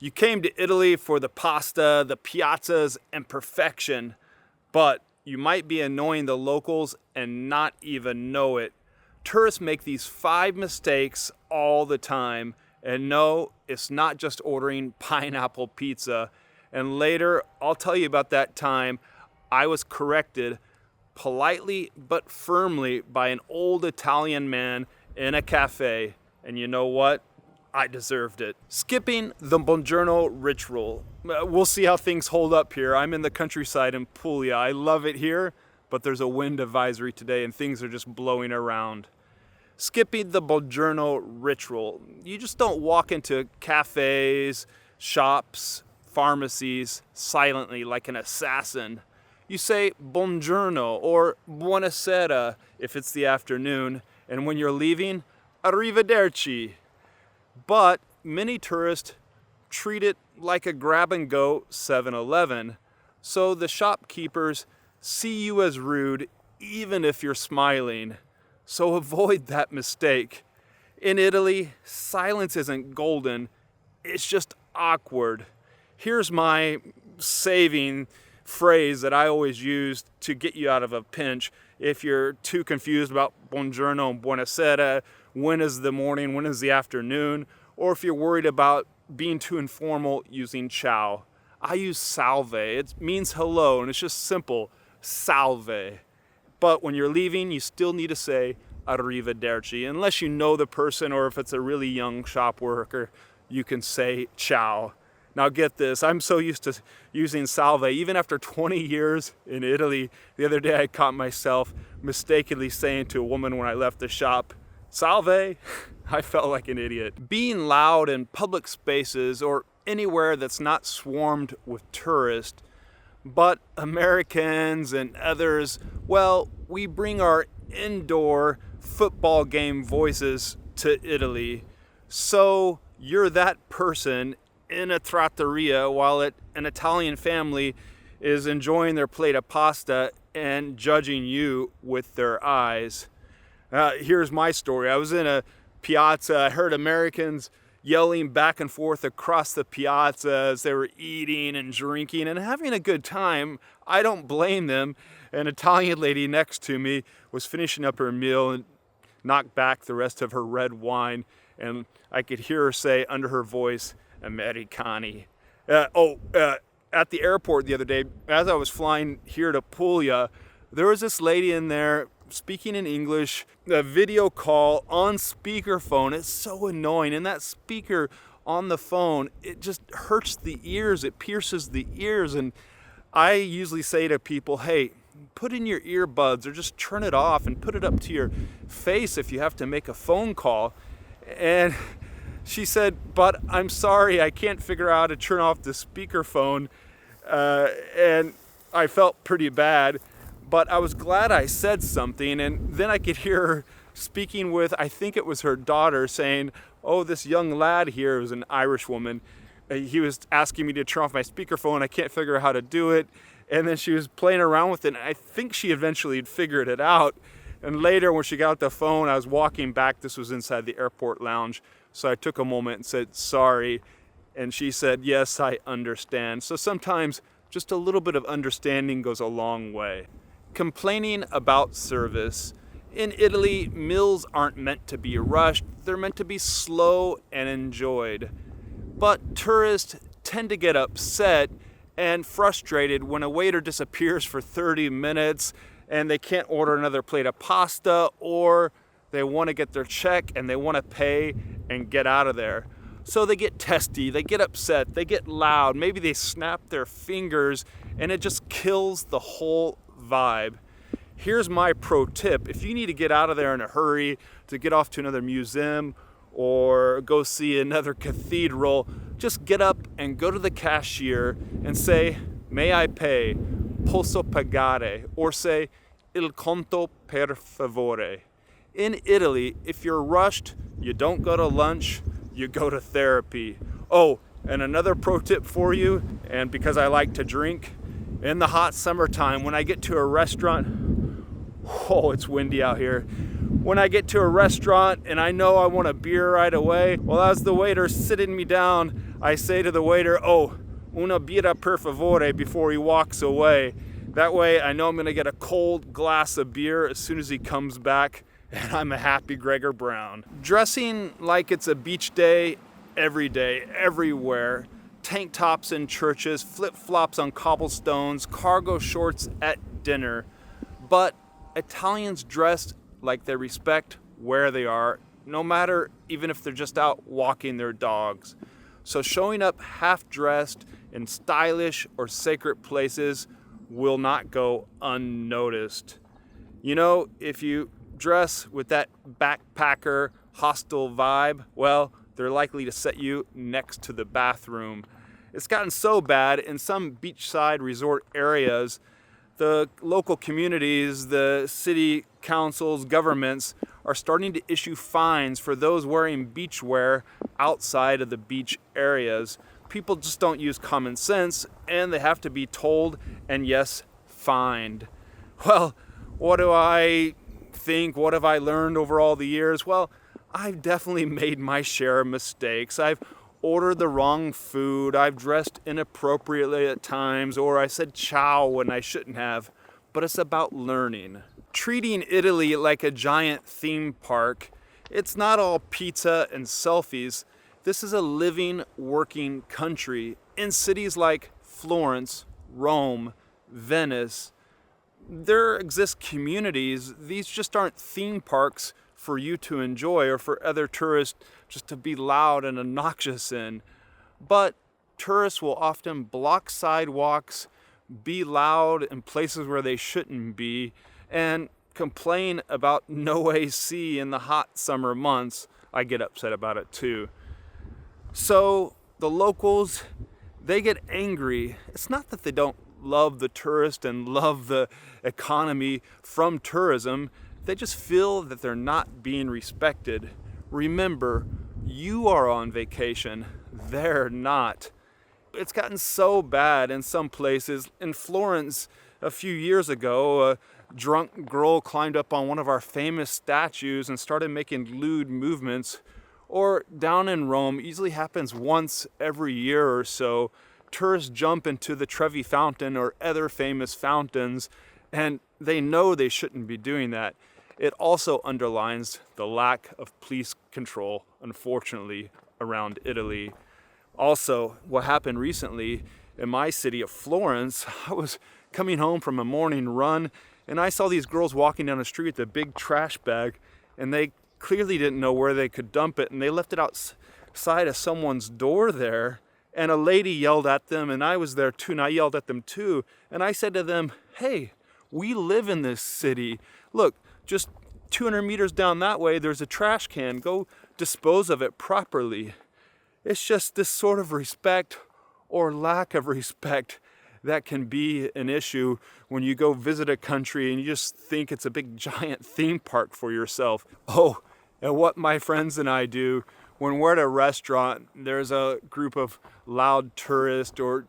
You came to Italy for the pasta, the piazzas, and perfection, but you might be annoying the locals and not even know it. Tourists make these 5 mistakes all the time, and no, it's not just ordering pineapple pizza. And later, I'll tell you about that time I was corrected politely but firmly by an old Italian man in a cafe. And you know what? I deserved it. Skipping the Buongiorno ritual. We'll see how things hold up here. I'm in the countryside in Puglia. I love it here, but there's a wind advisory today and things are just blowing around. Skipping the Buongiorno ritual. You just don't walk into cafes, shops, pharmacies silently like an assassin. You say Buongiorno or Buonasera if it's the afternoon, and when you're leaving, Arrivederci. But many tourists treat it like a grab-and-go 7-Eleven, so the shopkeepers see you as rude even if you're smiling. So avoid that mistake. In Italy, silence isn't golden, it's just awkward. Here's my saving phrase that I always use to get you out of a pinch. If you're too confused about Buongiorno and Buonasera, when is the morning, when is the afternoon, or if you're worried about being too informal, using ciao. I use salve. It means hello, and it's just simple, salve. But when you're leaving, you still need to say arrivederci. Unless you know the person or if it's a really young shop worker, you can say ciao. Now get this, I'm so used to using salve, even after 20 years in Italy. The other day I caught myself mistakenly saying to a woman when I left the shop, salve. I felt like an idiot. Being loud in public spaces or anywhere that's not swarmed with tourists, but Americans and others, well, we bring our indoor football game voices to Italy. So you're that person in a trattoria while an Italian family is enjoying their plate of pasta and judging you with their eyes. Here's my story. I was in a piazza. I heard Americans yelling back and forth across the piazza as they were eating and drinking and having a good time. I don't blame them. An Italian lady next to me was finishing up her meal and knocked back the rest of her red wine, and I could hear her say under her voice, Americani. At the airport the other day, as I was flying here to Puglia, there was this lady in there speaking in English, a video call on speakerphone. It's so annoying. And that speaker on the phone, it just hurts the ears. It pierces the ears. And I usually say to people, hey, put in your earbuds or just turn it off and put it up to your face if you have to make a phone call. And she said, but I'm sorry, I can't figure out how to turn off the speakerphone. And I felt pretty bad. But I was glad I said something, and then I could hear her speaking with, I think it was her daughter, saying, oh, this young lad here was an Irish woman. He was asking me to turn off my speakerphone. I can't figure out how to do it. And then she was playing around with it, and I think she eventually figured it out. And later, when she got the phone, I was walking back. This was inside the airport lounge. So I took a moment and said, sorry. And she said, yes, I understand. So sometimes just a little bit of understanding goes a long way. Complaining about service. In Italy, meals aren't meant to be rushed. They're meant to be slow and enjoyed. But tourists tend to get upset and frustrated when a waiter disappears for 30 minutes and they can't order another plate of pasta, or they want to get their check and they want to pay and get out of there. So they get testy, they get upset, they get loud, maybe they snap their fingers, and it just kills the whole vibe. Here's my pro tip. If you need to get out of there in a hurry to get off to another museum or go see another cathedral, just get up and go to the cashier and say, may I pay? Posso pagare? Or say, il conto per favore. In Italy, if you're rushed, you don't go to lunch, you go to therapy. Oh, and another pro tip for you, and because I like to drink, in the hot summertime, when I get to a restaurant, oh, it's windy out here. When I get to a restaurant and I know I want a beer right away, well, as the waiter sitting me down, I say to the waiter, "Oh, una birra per favore," before he walks away. That way I know I'm gonna get a cold glass of beer as soon as he comes back, and I'm a happy Gregor Brown. Dressing like it's a beach day, every day, everywhere. Tank tops in churches, flip-flops on cobblestones, cargo shorts at dinner. But Italians dress like they respect where they are, no matter even if they're just out walking their dogs. So showing up half-dressed in stylish or sacred places will not go unnoticed. You know, if you dress with that backpacker hostile vibe, well, they're likely to set you next to the bathroom. It's gotten so bad in some beachside resort areas, the local communities, the city councils, governments are starting to issue fines for those wearing beachwear outside of the beach areas. People just don't use common sense, and they have to be told and, yes, fined. Well, what do I think? What have I learned over all the years? Well, I've definitely made my share of mistakes. I've ordered the wrong food, I've dressed inappropriately at times, or I said ciao when I shouldn't have. But it's about learning. Treating Italy like a giant theme park, it's not all pizza and selfies. This is a living, working country. In cities like Florence, Rome, Venice, there exist communities. These just aren't theme parks for you to enjoy or for other tourists just to be loud and obnoxious in. But tourists will often block sidewalks, be loud in places where they shouldn't be, and complain about no AC in the hot summer months. I get upset about it too. So the locals, they get angry. It's not that they don't love the tourist and love the economy from tourism. They just feel that they're not being respected. Remember, you are on vacation. They're not. It's gotten so bad in some places. In Florence, a few years ago, a drunk girl climbed up on one of our famous statues and started making lewd movements. Or down in Rome, easily happens once every year or so. Tourists jump into the Trevi Fountain or other famous fountains, and they know they shouldn't be doing that. It also underlines the lack of police control, unfortunately, around Italy. Also, what happened recently in my city of Florence, I was coming home from a morning run, and I saw these girls walking down the street with a big trash bag, and they clearly didn't know where they could dump it, and they left it outside of someone's door there. And a lady yelled at them, and I was there too, and I yelled at them too. And I said to them, "Hey, we live in this city. Look, just 200 meters down that way, there's a trash can. Go dispose of it properly." It's just this sort of respect or lack of respect that can be an issue when you go visit a country and you just think it's a big giant theme park for yourself. Oh, and what my friends and I do when we're at a restaurant, there's a group of loud tourists or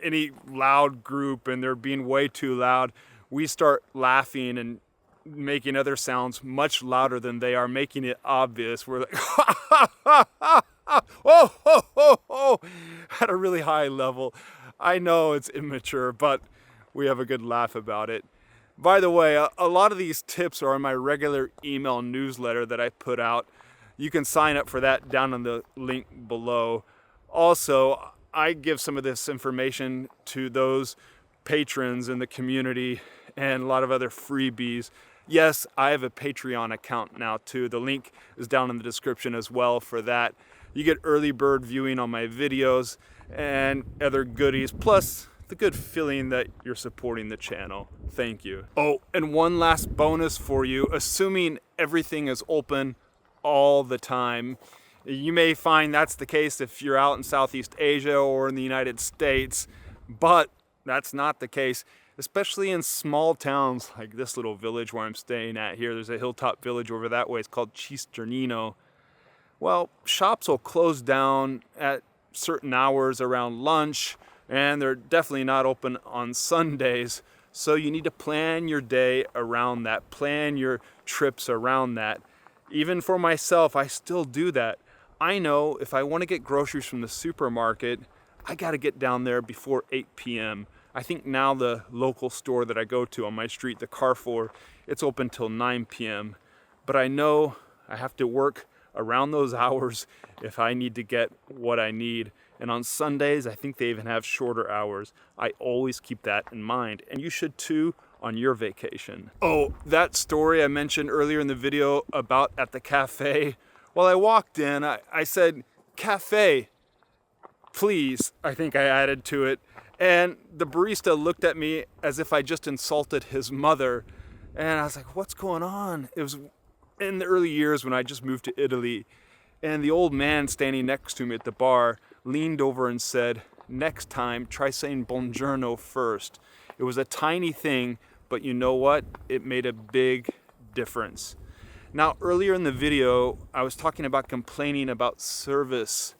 any loud group and they're being way too loud, we start laughing and making other sounds much louder than they are, making it obvious. We're like, oh, ho, ho, ho, at a really high level. I know it's immature, but we have a good laugh about it. By the way, a lot of these tips are in my regular email newsletter that I put out. You can sign up for that down on the link below. Also, I give some of this information to those patrons in the community and a lot of other freebies. Yes, I have a Patreon account now too. The link is down in the description as well for that. You get early bird viewing on my videos and other goodies, plus the good feeling that you're supporting the channel. Thank you. Oh, and one last bonus for you, assuming everything is open all the time. You may find that's the case if you're out in Southeast Asia or in the United States, but that's not the case, especially in small towns like this little village where I'm staying at here. There's a hilltop village over that way. It's called Cisternino. Well, shops will close down at certain hours around lunch, and they're definitely not open on Sundays. So you need to plan your day around that, plan your trips around that. Even for myself, I still do that. I know if I want to get groceries from the supermarket, I got to get down there before 8 p.m. I think now the local store that I go to on my street, the Carrefour, it's open till 9 p.m. But I know I have to work around those hours if I need to get what I need. And on Sundays, I think they even have shorter hours. I always keep that in mind, and you should too on your vacation. Oh, that story I mentioned earlier in the video about at the cafe. Well, I walked in, I said, "Cafe, please," I think I added to it. And the barista looked at me as if I just insulted his mother. And I was like, what's going on? It was in the early years when I just moved to Italy. And the old man standing next to me at the bar leaned over and said, "Next time, try saying buongiorno first." It was a tiny thing, but you know what? It made a big difference. Now, earlier in the video, I was talking about complaining about service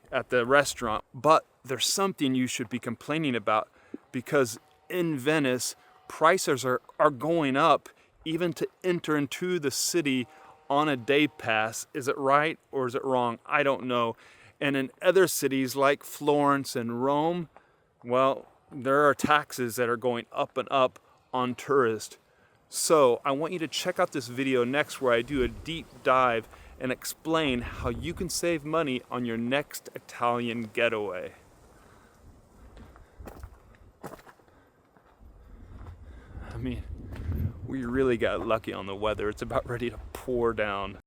at the restaurant, but there's something you should be complaining about, because in Venice, prices are going up even to enter into the city on a day pass. Is it right or is it wrong? I don't know. And in other cities like Florence and Rome, well, there are taxes that are going up and up on tourists. So I want you to check out this video next where I do a deep dive and explain how you can save money on your next Italian getaway. I mean, we really got lucky on the weather. It's about ready to pour down.